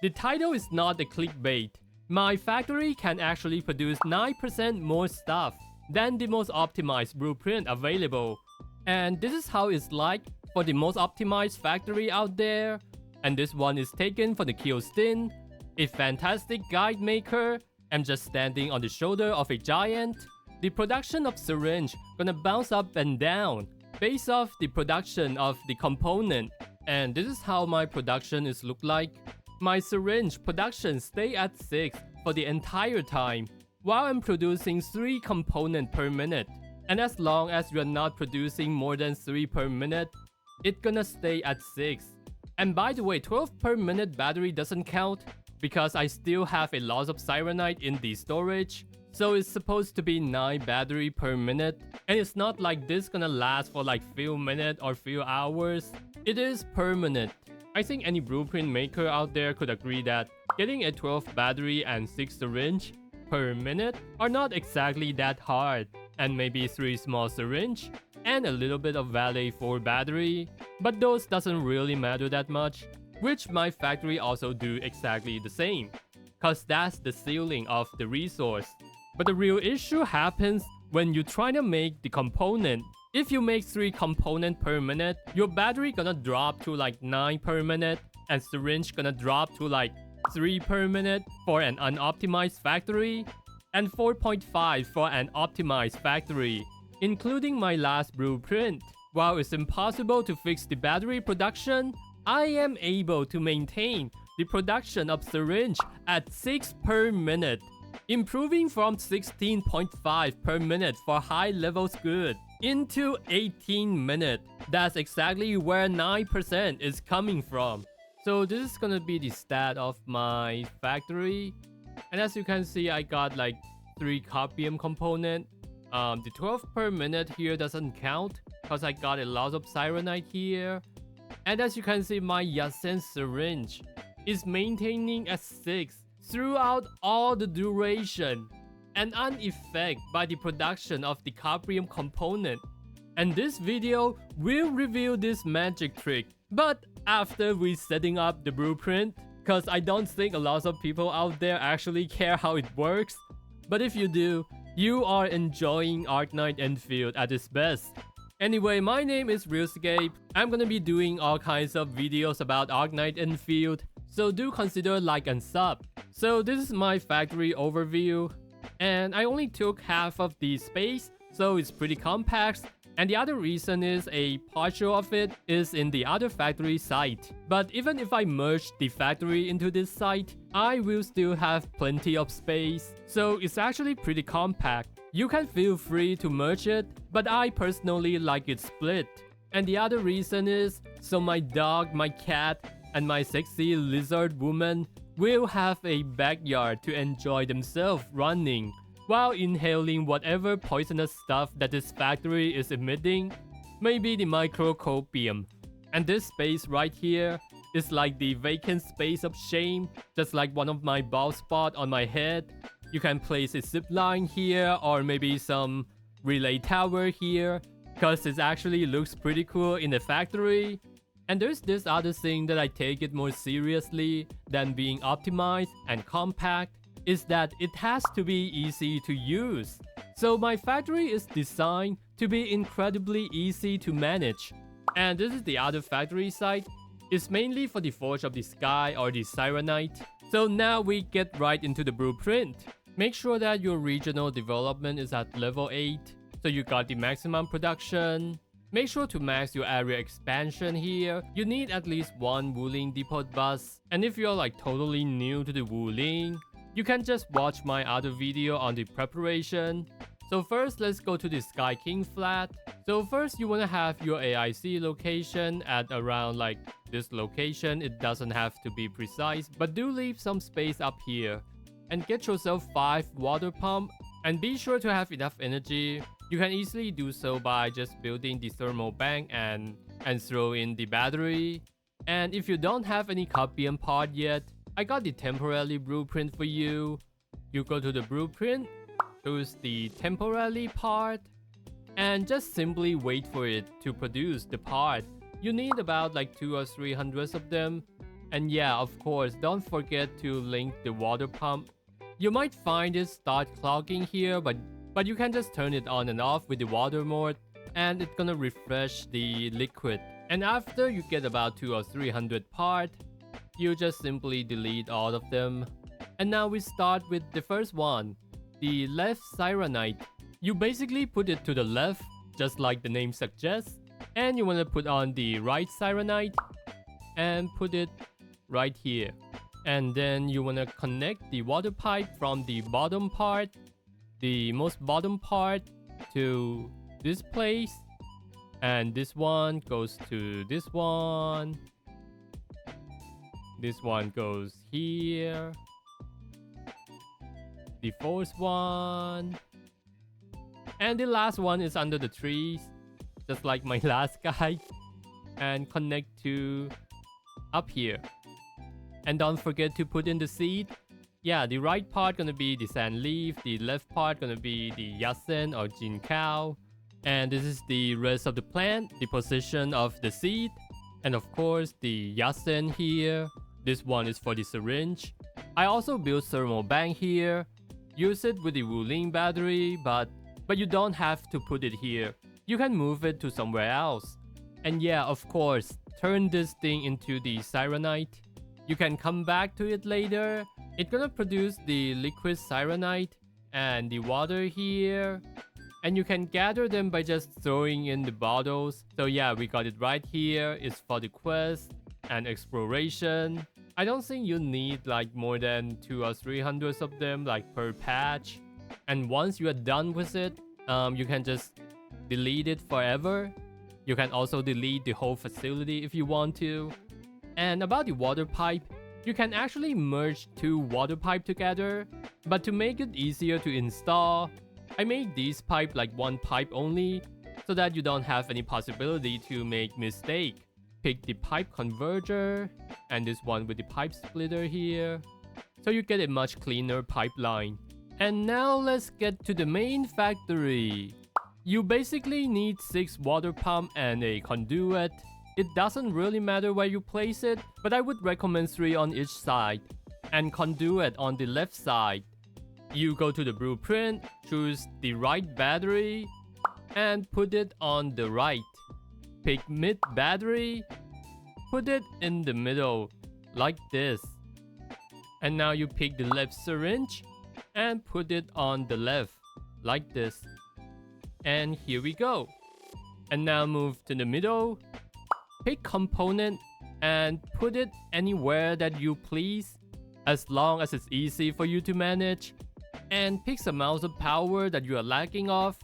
The title is not a clickbait. My factory can actually produce 9% more stuff than the most optimized blueprint available. And this is how it's like for the most optimized factory out there. And this one is taken for the Kyostin, a fantastic guide maker. I'm just standing on the shoulder of a giant. The production of Syringe gonna bounce up and down based off the production of the component. And this is how my production is look like. My Syringe production stay at 6 for the entire time, while I'm producing 3 components per minute. And as long as you're not producing more than 3 per minute, it's gonna stay at 6. And by the way, 12 per minute battery doesn't count because I still have a lot of Xiranite in the storage. So it's supposed to be 9 battery per minute. And it's not like this gonna last for like few minutes or few hours. It is per minute. I think any blueprint maker out there could agree that getting a 12 battery and 6 syringe per minute are not exactly that hard. And maybe 3 small syringe and a little bit of valet 4 battery. But those doesn't really matter that much, which my factory also do exactly the same, cause that's the ceiling of the resource. But the real issue happens when you try to make the component. If you make 3 components per minute, your battery gonna drop to like 9 per minute, and syringe gonna drop to like 3 per minute for an unoptimized factory, and 4.5 for an optimized factory, including my last blueprint. While it's impossible to fix the battery production, I am able to maintain the production of syringe at 6 per minute, improving from 16.5 per minute for high levels good into 18 minutes. That's exactly where 9% is coming from. So this is gonna be the stat of my factory. And as you can see, I got like 3 Cuprium component. The 12 per minute here doesn't count because I got a lot of Xiranite here. And as you can see, my Yasen syringe is maintaining at 6 throughout all the duration, and unaffected by the production of the Cuprium component. And this video will reveal this magic trick, but after we setting up the blueprint, cause I don't think a lot of people out there actually care how it works. But if you do, you are enjoying Arknight Endfield at its best. Anyway, my name is Realscape. I'm gonna be doing all kinds of videos about Arknight Endfield, so do consider like and sub. So this is my factory overview, and I only took half of the space, so it's pretty compact. And the other reason is a partial of it is in the other factory site. But even if I merge the factory into this site, I will still have plenty of space. So it's actually pretty compact. You can feel free to merge it, but I personally like it split. And the other reason is so my dog, my cat, and my sexy lizard woman will have a backyard to enjoy themselves running while inhaling whatever poisonous stuff that this factory is emitting, maybe the microcopium. And this space right here is like the vacant space of shame, just like one of my bald spot on my head. You can place a zip line here or maybe some relay tower here, cause it actually looks pretty cool in the factory. And there's this other thing that I take it more seriously than being optimized and compact, is that it has to be easy to use. So my factory is designed to be incredibly easy to manage. And this is the other factory site. It's mainly for the Forge of the Sky or the Xiranite. So now we get right into the blueprint. Make sure that your regional development is at level 8, so you got the maximum production. Make sure to max your area expansion here. You need at least 1 Wuling depot bus. And if you're like totally new to the Wuling, you can just watch my other video on the preparation. So first, let's go to the Sky King flat. So first, you want to have your AIC location at around like this location. It doesn't have to be precise, but do leave some space up here. And get yourself 5 water pump. And be sure to have enough energy. You can easily do so by just building the thermal bank and throw in the battery. And if you don't have any Cuprium pod yet, I got the temporary blueprint for you. You go to the blueprint, choose the temporary part, and just simply wait for it to produce the part. You need about like 200 or 300 of them. And yeah, of course, don't forget to link the water pump. You might find it start clogging here, but you can just turn it on and off with the water mode, and it's gonna refresh the liquid. And after you get about 200 or 300 parts, you just simply delete all of them. And now we start with the first one, the left Xiranite. You basically put it to the left, just like the name suggests, and you want to put on the right Xiranite and put it right here. And then you want to connect the water pipe from the bottom part, the most bottom part, to this place, and this one goes to this one. This one goes here. The fourth one. And the last one is under the trees, just like my last guy. And connect to up here. And don't forget to put in the seed. Yeah, the right part gonna be the sand leaf, the left part gonna be the yasen or jin cow. And this is the rest of the plant, the position of the seed. And of course the yasen here. This one is for the syringe. I also built thermal bank here. Use it with the Wuling battery, but you don't have to put it here. You can move it to somewhere else. And yeah, of course, turn this thing into the Xiranite. You can come back to it later. It's gonna produce the liquid Xiranite and the water here. And you can gather them by just throwing in the bottles. So yeah, we got it right here. It's for the quest and exploration. I don't think you need like more than 200 or 300 of them like per patch. And once you are done with it, you can just delete it forever. You can also delete the whole facility if you want to. And about the water pipe, you can actually merge 2 water pipe together. But to make it easier to install, I made these pipe like 1 pipe only, so that you don't have any possibility to make mistake. Pick the pipe converter, and this one with the pipe splitter here, so you get a much cleaner pipeline. And now let's get to the main factory. You basically need 6 water pump and a conduit. It doesn't really matter where you place it, but I would recommend 3 on each side, and conduit on the left side. You go to the blueprint, choose the right battery, and put it on the right. Pick mid battery, put it in the middle, like this. And now you pick the left syringe, and put it on the left, like this. And here we go. And now move to the middle, pick component, and put it anywhere that you please, as long as it's easy for you to manage. And pick some amounts of power that you are lacking of.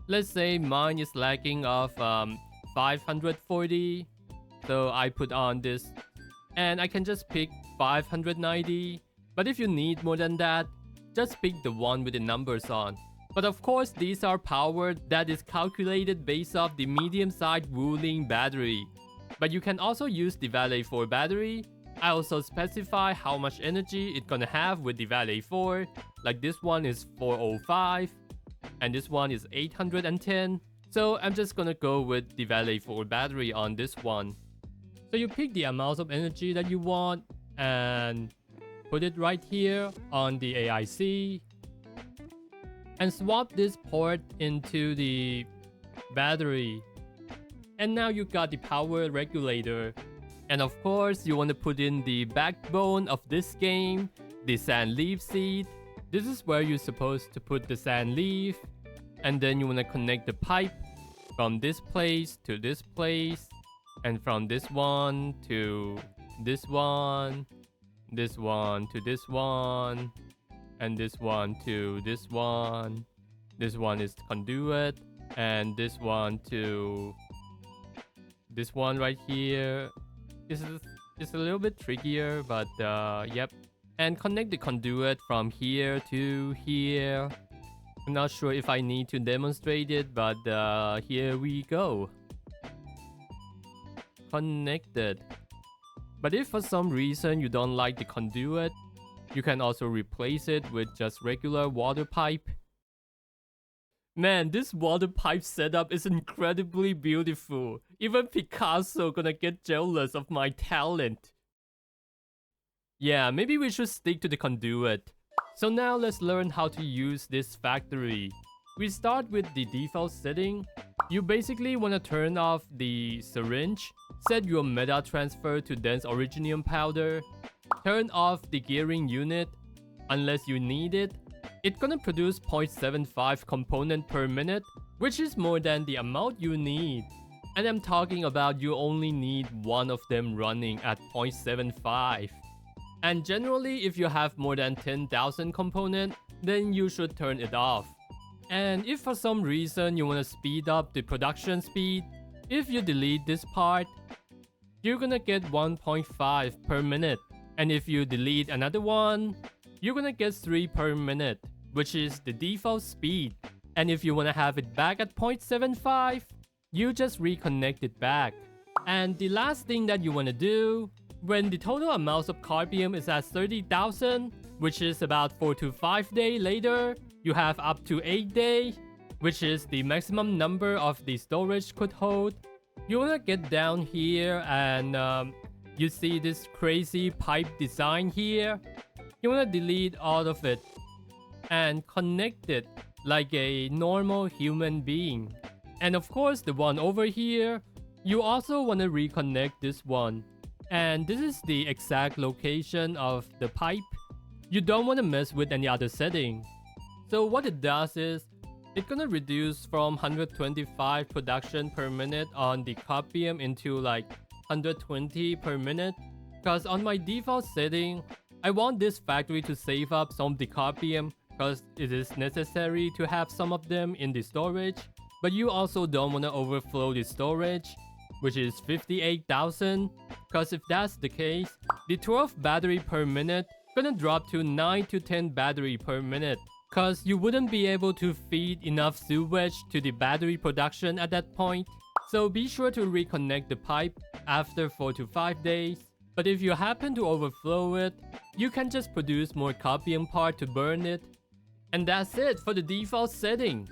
Let's say mine is lacking of 540, so I put on this, and I can just pick 590. But if you need more than that, just pick the one with the numbers on. But of course, these are power that is calculated based off the medium-sized Wuling battery. But you can also use the Valet 4 battery. I also specify how much energy it's gonna have with the Valet 4. Like this one is 405, and this one is 810. So I'm just gonna go with the Valet 4 battery on this one. So you pick the amount of energy that you want and put it right here on the AIC. And swap this port into the battery. And now you got the power regulator. And of course, you want to put in the backbone of this game, the sand leaf seed. This is where you're supposed to put the sand leaf. And then you want to connect the pipe from this place to this place. And from this one to this one. This one to this one. And this one to this one. This one is conduit. And this one to this one right here. This is a little bit trickier, but yep. And connect the conduit from here to here. I'm not sure if I need to demonstrate it, but here we go. Connected. But if for some reason you don't like the conduit, you can also replace it with just regular water pipe. Man, this water pipe setup is incredibly beautiful. Even Picasso gonna get jealous of my talent. Yeah, maybe we should stick to the conduit. So now let's learn how to use this factory. We start with the default setting. You basically want to turn off the syringe, set your meta transfer to dense originium powder, turn off the gearing unit unless you need it. It's gonna produce 0.75 component per minute, which is more than the amount you need. And I'm talking about you only need one of them running at 0.75. And generally, if you have more than 10,000 component, then you should turn it off. And if for some reason you want to speed up the production speed, if you delete this part, you're gonna get 1.5 per minute. And if you delete another one, you're gonna get 3 per minute, which is the default speed. And if you want to have it back at 0.75, you just reconnect it back. And the last thing that you want to do, when the total amount of Cuprium is at 30,000, which is about 4 to 5 days later, you have up to 8 days, which is the maximum number of the storage could hold. You want to get down here and you see this crazy pipe design here. You want to delete all of it and connect it like a normal human being. And of course, the one over here, you also want to reconnect this one. And this is the exact location of the pipe. You don't want to mess with any other setting. So what it does is, it's gonna reduce from 125 production per minute on the Cuprium into like 120 per minute. Because on my default setting, I want this factory to save up some of the Cuprium because it is necessary to have some of them in the storage. But you also don't want to overflow the storage, which is 58,000. Because if that's the case, the 12 battery per minute gonna drop to 9 to 10 battery per minute. Cause you wouldn't be able to feed enough sewage to the battery production at that point. So be sure to reconnect the pipe after 4 to 5 days. But if you happen to overflow it, you can just produce more Cuprium part to burn it. And that's it for the default setting.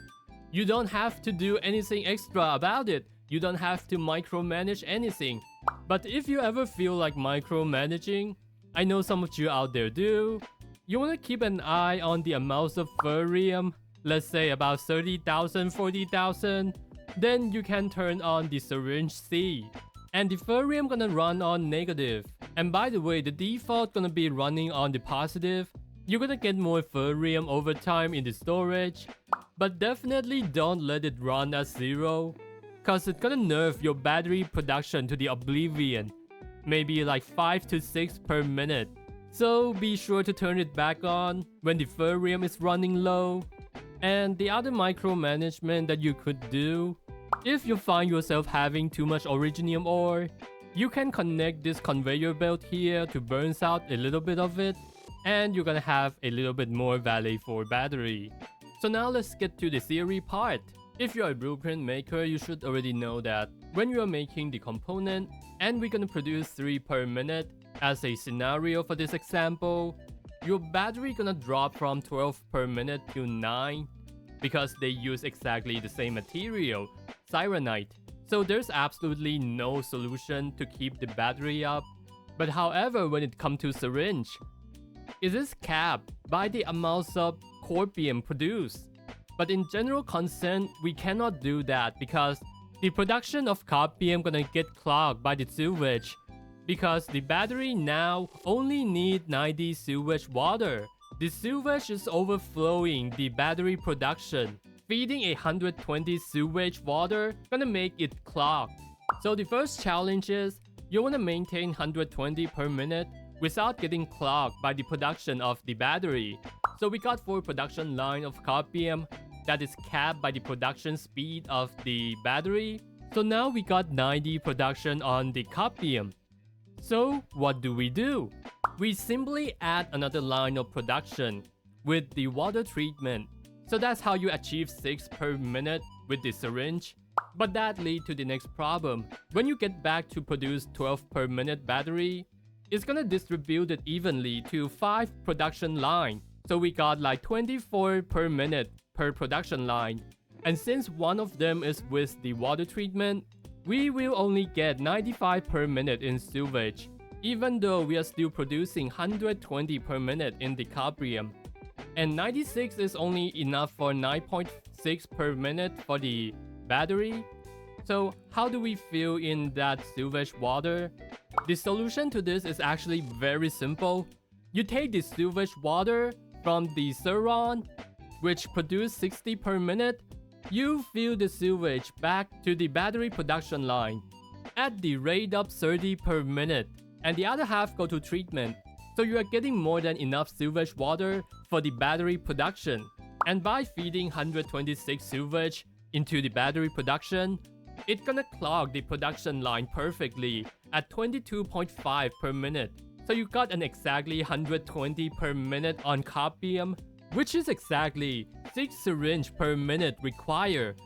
You don't have to do anything extra about it. You don't have to micromanage anything. But if you ever feel like micromanaging, I know some of you out there do. You want to keep an eye on the amounts of Furium, let's say about 30,000, 40,000. Then you can turn on the Syringe C. And the Furium gonna run on negative. And by the way, the default gonna be running on the positive. You're gonna get more Furium over time in the storage. But definitely don't let it run at 0. Cause it's gonna nerf your battery production to the oblivion. Maybe like 5 to 6 per minute. So be sure to turn it back on when the Furium is running low. And the other micromanagement that you could do, if you find yourself having too much originium ore, you can connect this conveyor belt here to burn out a little bit of it, and you're gonna have a little bit more value for battery. So now let's get to the theory part. If you're a blueprint maker, you should already know that when you're making the component, and we're gonna produce 3 per minute, as a scenario for this example, your battery gonna drop from 12 per minute to 9 because they use exactly the same material, Xiranite. So there's absolutely no solution to keep the battery up. But however, when it comes to Syringe, it is capped by the amounts of Cuprium produced. But in general consent, we cannot do that because the production of Cuprium gonna get clogged by the sewage. Because the battery now only need 90 sewage water. The sewage is overflowing the battery production. Feeding 120 sewage water gonna make it clog. So the first challenge is you wanna maintain 120 per minute without getting clogged by the production of the battery. So we got 4 production line of Cuprium that is capped by the production speed of the battery. So now we got 90 production on the Cuprium. So what do? We simply add another line of production with the water treatment. So that's how you achieve 6 per minute with the syringe. But that leads to the next problem. When you get back to produce 12 per minute battery, it's gonna distribute it evenly to 5 production line. So we got like 24 per minute per production line. And since one of them is with the water treatment, we will only get 95 per minute in sewage. even though we are still producing 120 per minute in the Cuprium. And 96 is only enough for 9.6 per minute for the battery. So how do we fill in that sewage water? The solution to this is actually very simple. You take the sewage water from the Syringe, which produces 60 per minute. You fill the sewage back to the battery production line at the rate of 30 per minute, and the other half go to treatment. So you are getting more than enough sewage water for the battery production. And by feeding 126 sewage into the battery production, it's gonna clog the production line perfectly at 22.5 per minute. So you got an exactly 120 per minute on Cuprium, which is exactly 6 syringe per minute required.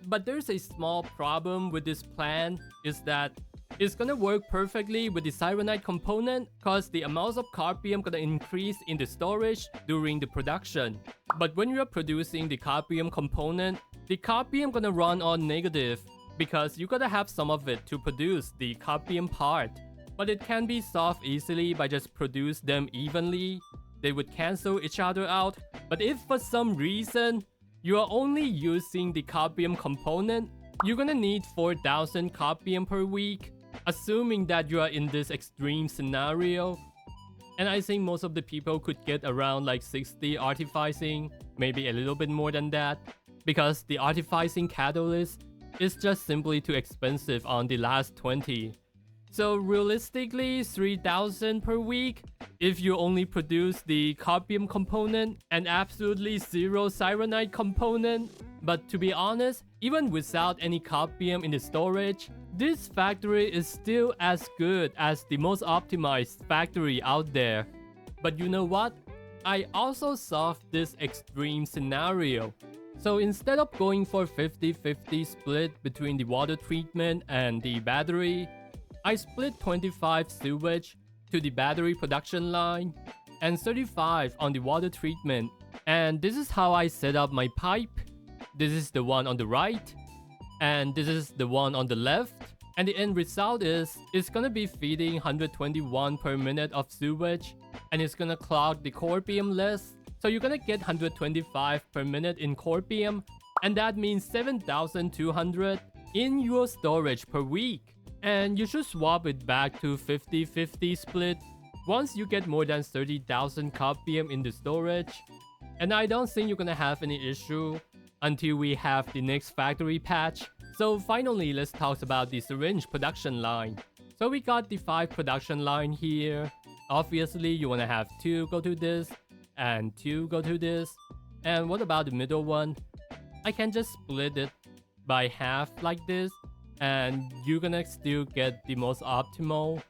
But there's a small problem with this plan, is that it's gonna work perfectly with the Xiranite component, cause the amounts of Cuprium gonna increase in the storage during the production. But when you are producing the Cuprium component, the Cuprium gonna run on negative, because you gotta have some of it to produce the Cuprium part. But it can be solved easily by just produce them evenly. They would cancel each other out. But if for some reason you are only using the Cuprium component, you're gonna need 4,000 Cuprium per week, assuming that you are in this extreme scenario. And I think most of the people could get around like 60 artificing, maybe a little bit more than that, because the artificing catalyst is just simply too expensive on the last 20. So realistically, 3,000 per week if you only produce the Cuprium component and absolutely zero Xiranite component. But to be honest, even without any Cuprium in the storage, this factory is still as good as the most optimized factory out there. But you know what? I also solved this extreme scenario. So instead of going for 50-50 split between the water treatment and the battery, I split 25 sewage to the battery production line and 35 on the water treatment. And this is how I set up my pipe. This is the one on the right, and this is the one on the left. And the end result is, it's gonna be feeding 121 per minute of sewage, and it's gonna clog the Cuprium less. So you're gonna get 125 per minute in Cuprium, and that means 7,200 in your storage per week. And you should swap it back to 50-50 split once you get more than 30,000 Cuprium in the storage. And I don't think you're gonna have any issue until we have the next factory patch. So finally, let's talk about the syringe production line. So we got the 5 production line here. Obviously, you wanna have 2 go to this and 2 go to this. And what about the middle one? I can just split it by half like this, and you're gonna still get the most optimal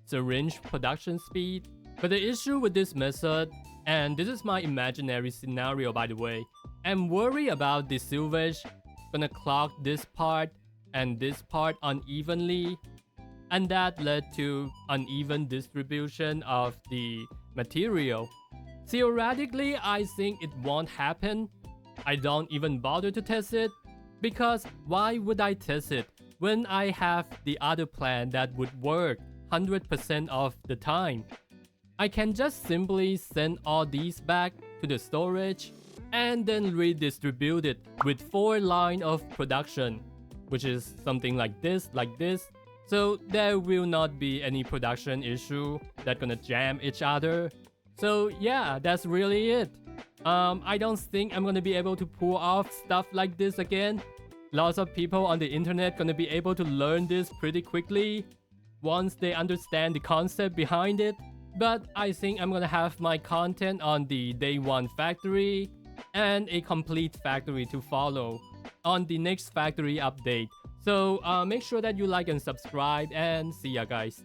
syringe production speed. But the issue with this method, and this is my imaginary scenario by the way, I'm worried about the sewage gonna clog this part and this part unevenly, and that led to uneven distribution of the material. Theoretically, I think it won't happen. I don't even bother to test it, because why would I test it when I have the other plan that would work 100% of the time? I can just simply send all these back to the storage and then redistribute it with 4 lines of production, which is something like this. So there will not be any production issue that's gonna jam each other. So yeah, that's really it. I don't think I'm gonna be able to pull off stuff like this again. Lots of people on the internet gonna be able to learn this pretty quickly once they understand the concept behind it. But I think I'm gonna have my content on the day 1 factory and a complete factory to follow on the next factory update. So make sure that you like and subscribe, and see ya guys.